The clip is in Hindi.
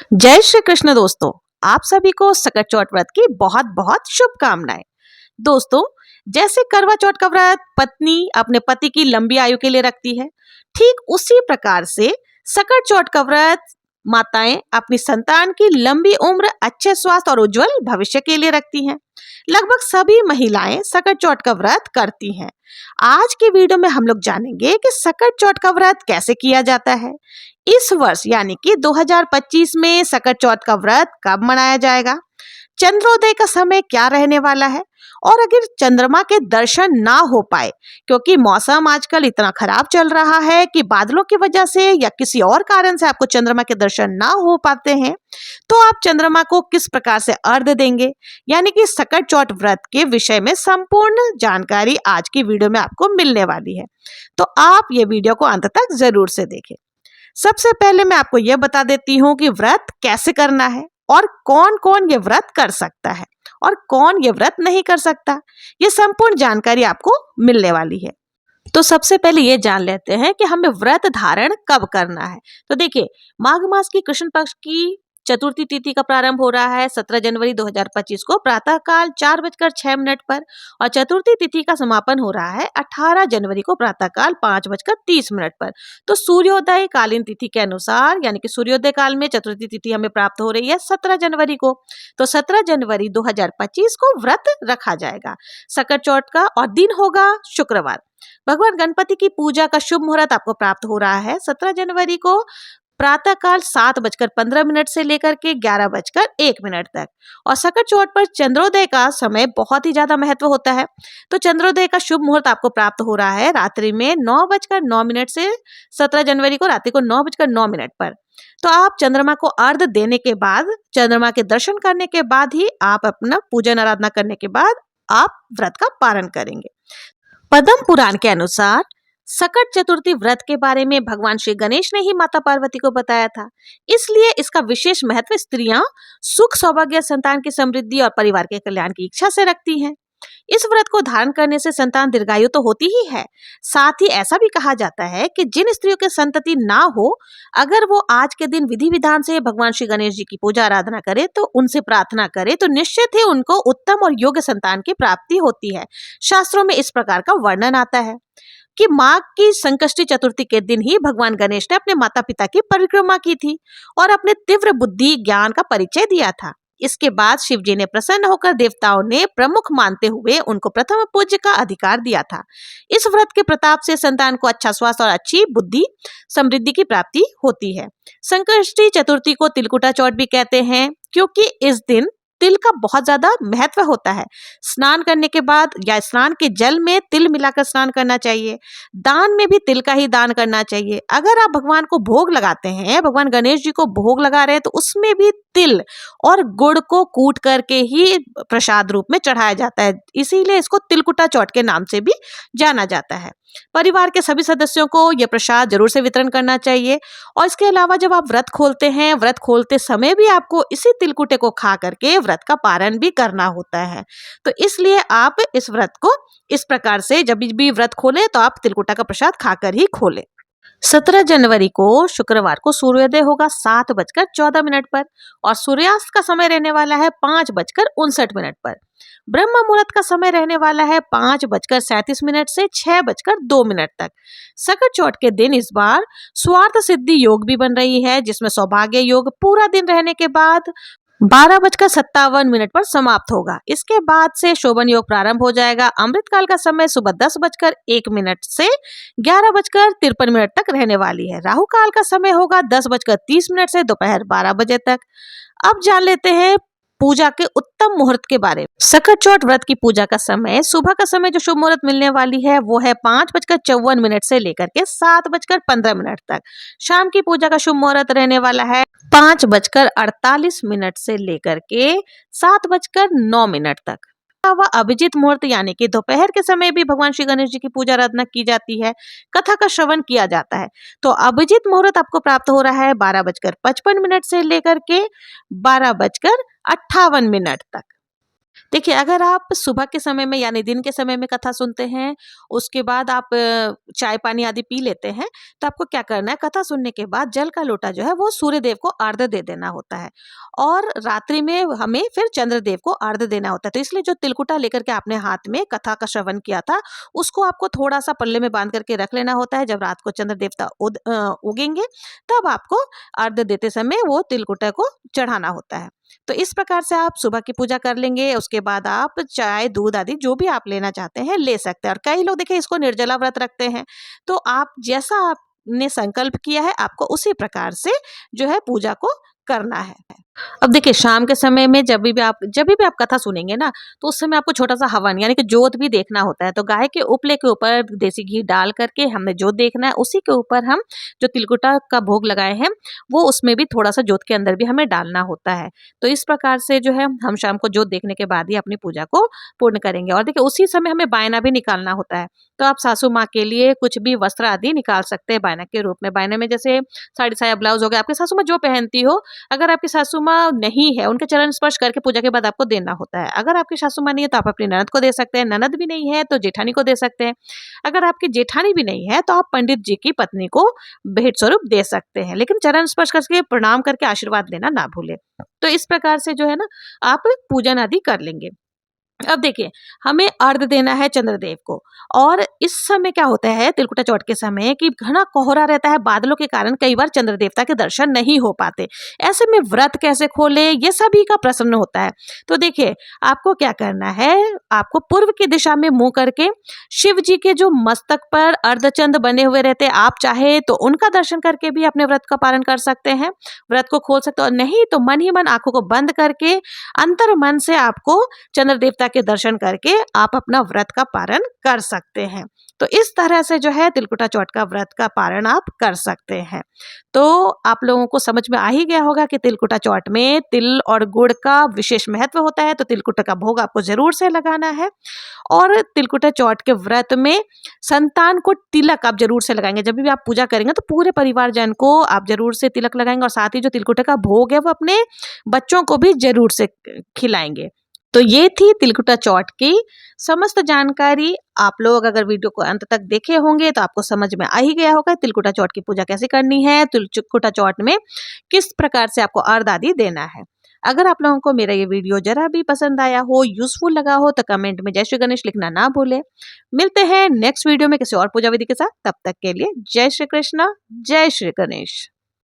जय श्री कृष्ण दोस्तों। आप सभी को सकट चौथ व्रत की बहुत बहुत शुभकामनाएं। दोस्तों, जैसे करवा चौथ का व्रत पत्नी अपने पति की लंबी आयु के लिए रखती है, ठीक उसी प्रकार से सकट चौथ का व्रत माताएं अपनी संतान की लंबी उम्र, अच्छे स्वास्थ्य और उज्जवल भविष्य के लिए रखती हैं। लगभग सभी महिलाएं सकट चौथ का व्रत करती हैं। आज की वीडियो में हम लोग जानेंगे कि सकट चौथ का व्रत कैसे किया जाता है, इस वर्ष यानी कि 2025 में सकट चौथ का व्रत कब मनाया जाएगा, चंद्रोदय का समय क्या रहने वाला है, और अगर चंद्रमा के दर्शन ना हो पाए क्योंकि मौसम आजकल इतना खराब चल रहा है कि बादलों की वजह से या किसी और कारण से आपको चंद्रमा के दर्शन ना हो पाते हैं, तो आप चंद्रमा को किस प्रकार से अर्घ्य देंगे, यानी कि सकट चौथ व्रत के विषय में संपूर्ण जानकारी आज की वीडियो में आपको मिलने वाली है। तो आप ये वीडियो को अंत तक जरूर से देखें। सबसे पहले मैं आपको यह बता देती हूँ कि व्रत कैसे करना है और कौन कौन ये व्रत कर सकता है और कौन ये व्रत नहीं कर सकता। ये संपूर्ण जानकारी आपको मिलने वाली है। तो सबसे पहले ये जान लेते हैं कि हमें व्रत धारण कब करना है। तो देखिए, माघ मास की कृष्ण पक्ष की चतुर्थी तिथि का प्रारंभ हो रहा है 17 जनवरी 2025 को प्रातःकाल 4:06 पर, और चतुर्थी तिथि का समापन हो रहा है 18 जनवरी को प्रातःकाल 5:30 पर। तो सूर्योदय कालीन तिथि के अनुसार यानी कि सूर्योदय काल में चतुर्थी तिथि हमें प्राप्त हो रही है 17 जनवरी को। तो 17 जनवरी 2025 को व्रत रखा जाएगा सकट चौथ का, और दिन होगा शुक्रवार। भगवान गणपति की पूजा का शुभ मुहूर्त आपको प्राप्त हो रहा है 17 जनवरी को प्रातःकाल 7:15 से लेकर के 11:01 तक। और सकट चौथ पर चंद्रोदय का समय बहुत ही ज्यादा महत्व होता है। तो चंद्रोदय का शुभ मुहूर्त आपको प्राप्त हो रहा है रात्रि में 9:09 से 17 जनवरी को रात्रि को 9:09 पर। तो आप चंद्रमा को अर्घ्य देने के बाद, चंद्रमा के दर्शन करने के बाद ही आप अपना पूजन आराधना करने के बाद आप व्रत का पारण करेंगे। पद्म पुराण के अनुसार सकट चतुर्थी व्रत के बारे में भगवान श्री गणेश ने ही माता पार्वती को बताया था, इसलिए इसका विशेष महत्व स्त्रियां सुख, सौभाग्य, संतान की समृद्धि और परिवार के कल्याण की इच्छा से रखती हैं। इस व्रत को धारण करने से संतान दीर्घायु तो होती ही है, साथ ही ऐसा भी कहा जाता है कि जिन स्त्रियों के संतति ना हो, अगर वो आज के दिन विधि विधान से भगवान श्री गणेश जी की पूजा आराधना करे, तो उनसे प्रार्थना करे, तो निश्चित ही उनको उत्तम और योग्य संतान की प्राप्ति होती है। शास्त्रों में इस प्रकार का वर्णन आता है कि माघ की संकष्टी चतुर्थी के दिन ही भगवान गणेश ने अपने माता पिता की परिक्रमा की थी और अपने तीव्र बुद्धि ज्ञान का परिचय दिया था। इसके बाद शिव जी ने प्रसन्न होकर देवताओं ने प्रमुख मानते हुए उनको प्रथम पूज्य का अधिकार दिया था। इस व्रत के प्रताप से संतान को अच्छा स्वास्थ्य और अच्छी बुद्धि, समृद्धि की प्राप्ति होती है। संकष्टी चतुर्थी को तिलकुटा चौथ भी कहते हैं, क्योंकि इस दिन तिल का बहुत ज्यादा महत्व होता है। स्नान करने के बाद या स्नान के जल में तिल मिलाकर स्नान करना चाहिए। दान में भी तिल का ही दान करना चाहिए। अगर आप भगवान को भोग लगाते हैं, भगवान गणेश जी को भोग लगा रहे हैं, तो उसमें भी तिल और गुड़ को कूट करके ही प्रसाद रूप में चढ़ाया जाता है, इसीलिए इसको तिलकुटा चौथ के नाम से भी जाना जाता है। परिवार के सभी सदस्यों को यह प्रसाद जरूर से वितरण करना चाहिए। और इसके अलावा जब आप व्रत खोलते हैं, व्रत खोलते समय भी आपको इसी तिलकुटे को खा करके व्रत का पारण भी करना होता है। तो इसलिए आप इस व्रत को इस प्रकार से जब भी व्रत खोले तो आप तिलकुटा का प्रसाद खाकर ही खोले। 17 जनवरी को शुक्रवार को सूर्योदय होगा 7:14 पर, और सूर्यास्त का समय रहने वाला है 5:59 पर। ब्रह्म मुहूर्त का समय रहने वाला है 5:37 से 6:02 तक। सकट चौथ के दिन इस बार स्वार्थ सिद्धि योग भी बन रही है, जिसमें सौभाग्य योग पूरा दिन रहने के बाद 12:57 पर समाप्त होगा। इसके बाद से शोभन योग प्रारंभ हो जाएगा। अमृत काल का समय सुबह 10:01 से 11:53 तक रहने वाली है। राहु काल का समय होगा 10:30 से दोपहर 12 बजे तक। अब जान लेते हैं पूजा के उत्तम मुहूर्त के बारे में। सकट चौथ व्रत की पूजा का समय, सुबह का समय जो शुभ मुहूर्त मिलने वाली है वो है 5:54 से लेकर के 7:15 तक। शाम की पूजा का शुभ मुहूर्त रहने वाला है 5:48 से लेकर के 7:09 तक। अभिजीत मुहूर्त यानी कि दोपहर के समय भी भगवान श्री गणेश जी की पूजा आराधना की जाती है, कथा का श्रवण किया जाता है। तो अभिजीत मुहूर्त आपको प्राप्त हो रहा है 12:55 से लेकर के 12:58 तक। देखिए, अगर आप सुबह के समय में यानी दिन के समय में कथा सुनते हैं, उसके बाद आप चाय-पानी आदि पी लेते हैं, तो आपको क्या करना है, कथा सुनने के बाद जल का लोटा जो है वो सूर्य देव को अर्घ्य दे देना होता है और रात्रि में हमें फिर चंद्रदेव को अर्घ्य देना होता है। तो इसलिए जो तिलकुटा लेकर के आपने हाथ में कथा का श्रवण किया था, उसको आपको थोड़ा-सा पल्ले में बाँध करके रख लेना होता है। जब रात को चंद्र देवता उगेंगे, तब आपको अर्घ्य देते समय वो तिलकुटा को चढ़ाना होता है। तो इस प्रकार से आप सुबह की पूजा कर लेंगे, उसके बाद आप चाय, दूध आदि जो भी आप लेना चाहते हैं, ले सकते हैं और कई लोग देखिए इसको निर्जला व्रत रखते हैं। तो आप जैसा आपने संकल्प किया है, आपको उसी प्रकार से जो है पूजा को करना है। अब देखिए शाम के समय में जब भी आप कथा सुनेंगे ना, तो उस समय आपको छोटा-सा हवन यानी कि जोत भी देखना होता है। तो गाय के उपले के ऊपर देसी घी डाल करके हमने जोत देखना है, उसी के ऊपर हम जो तिलकुटा का भोग लगाए हैं, वो उसमें भी थोड़ा-सा जोत के अंदर भी हमें डालना होता है। तो इस प्रकार से जो है हम शाम को जोत देखने के बाद ही अपनी पूजा को पूर्ण करेंगे और देखिए उसी समय हमें बायना भी निकालना होता है। तो आप सासू माँ के लिए कुछ भी वस्त्र आदि निकाल सकते हैं बायना के रूप में। बायने में जैसे साड़ी, साया, ब्लाउज़ हो गया, आपकी सासू माँ जो पहनती हो, अगर आपकी सासू माँ नहीं है, उनके चरण स्पर्श करके पूजा के बाद आपको देना होता है। अगर आपकी सासू माँ नहीं है, तो आप अपनी ननद को दे सकते हैं, ननद भी नहीं है, तो जेठानी को दे सकते हैं। अगर आपकी जेठानी भी नहीं है, तो आप पंडित जी की पत्नी को भेंट स्वरूप दे सकते हैं, लेकिन चरण स्पर्श करके प्रणाम करके आशीर्वाद लेना ना भूलें। तो इस प्रकार से जो है ना, आप पूजन आदि कर लेंगे। अब देखिए, हमें अर्घ्य देना है चंद्रदेव को और इस समय क्या होता है तिलकुटा चौथ के समय कि घना कोहरा रहता है, बादलों के कारण कई बार चंद्र देवता के दर्शन नहीं हो पाते। ऐसे में व्रत कैसे खोले, ये सभी का प्रश्न होता है। तो देखिए, आपको क्या करना है, आपको पूर्व की दिशा में मुंह करके शिव जी के जो मस्तक पर अर्धचंद्र बने हुए रहते हैं, आप चाहे तो उनका दर्शन करके भी अपने व्रत का पालन कर सकते हैं, व्रत को खोल सकते हो और नहीं तो मन ही मन आंखों को बंद करके अंतर मन से आपको चंद्र देवता के दर्शन करके आप अपना व्रत का पारण कर सकते हैं। तो इस तरह से जो है तिलकुटा चौथ का व्रत का पारण आप कर सकते हैं। तो आप लोगों को समझ में आ ही गया होगा कि तिलकुटा चौथ में तिल और गुड़ का विशेष महत्व होता है, तो तिलकुटा का भोग आपको जरूर से लगाना है। और तिलकुटा चौथ के व्रत में संतान को तिलक आप जरूर से लगाएंगे। जब भी आप पूजा करेंगे तो पूरे परिवार जन को आप जरूर से तिलक लगाएंगे और साथ ही जो तिलकुटा का भोग है वो अपने बच्चों को भी जरूर से खिलाएंगे। तो ये थी तिलकुटा चौथ की समस्त जानकारी। आप लोग अगर वीडियो को अंत तक देखे होंगे तो आपको समझ में आ ही गया होगा तिलकुटा चौथ की पूजा कैसे करनी है, तिलकुटा चौथ में किस प्रकार से आपको अर्घ्य आदि देना है। अगर आप लोगों को मेरा ये वीडियो जरा भी पसंद आया हो, यूजफुल लगा हो, तो कमेंट में जय श्री गणेश लिखना ना भूलें। मिलते हैं नेक्स्ट वीडियो में किसी और पूजा विधि के साथ। तब तक के लिए जय श्री कृष्णा, जय श्री गणेश।